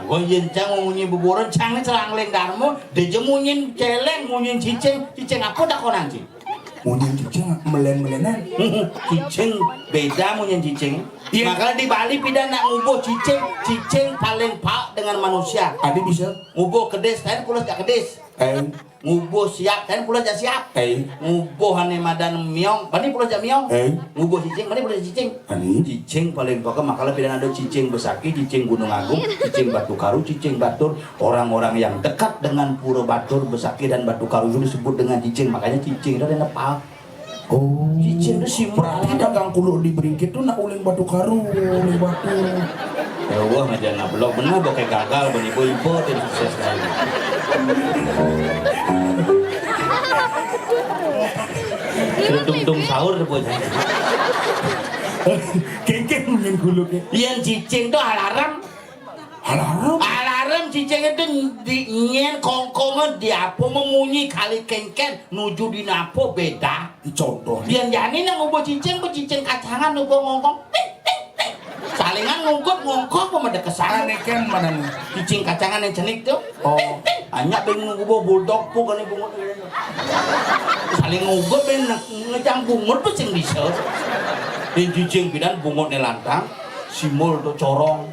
oh yen cang munyi buburan cang celang leng darmo deje munyin celeng munyin cicing apa dak konan sih Munyin cicing melen-melenan. cicing beda munyin cicing Iya. makanya di Bali pidana ngubuh cicing paling pak dengan manusia Adi bisa. ngubuh kedes kan pulas gak kedes ngubuh siap kan pulas gak siap ngubuh hane madan miong bani pulas gak miong ngubuh cicing bani pulas cicing Ani. cicing paling pokok makanya pidana ada cicing Besaki cicing Gunung Agung cicing Batu Karu cicing Batur orang-orang yang dekat dengan Pura Batur Besaki dan Batu Karu itu disebut dengan cicing makanya cicing itu ada nepal. Oh, Cicing itu simbol. berarti dagang kulo di Beringkit tuh nak uling batu karu, uling batu. Ya wah ngajar nak blog benar pakai gagal benipu-ipu tim sukses sekali. Tung-tung sahur bocah. Kengkeng munyin kulo ke. Yang cicing tuh alarm. Alarm cicing itu nyen kongkongan diapo memunyi kali kengken nuju di napo beda. Contoh. Yang jani nang ubo cicing kacangan ubo ngongkong. Salingan ngongkok pemada kesana. Aneh kan mana nih? Cicing kacangan yang cenik tuh. Oh. Hanya pengen ubo bulldog po kan bungut. Saling ngugot ben ngejang bungut tuh cing bisa. Dan cicing bidan bungut nelantang simul tuh corong.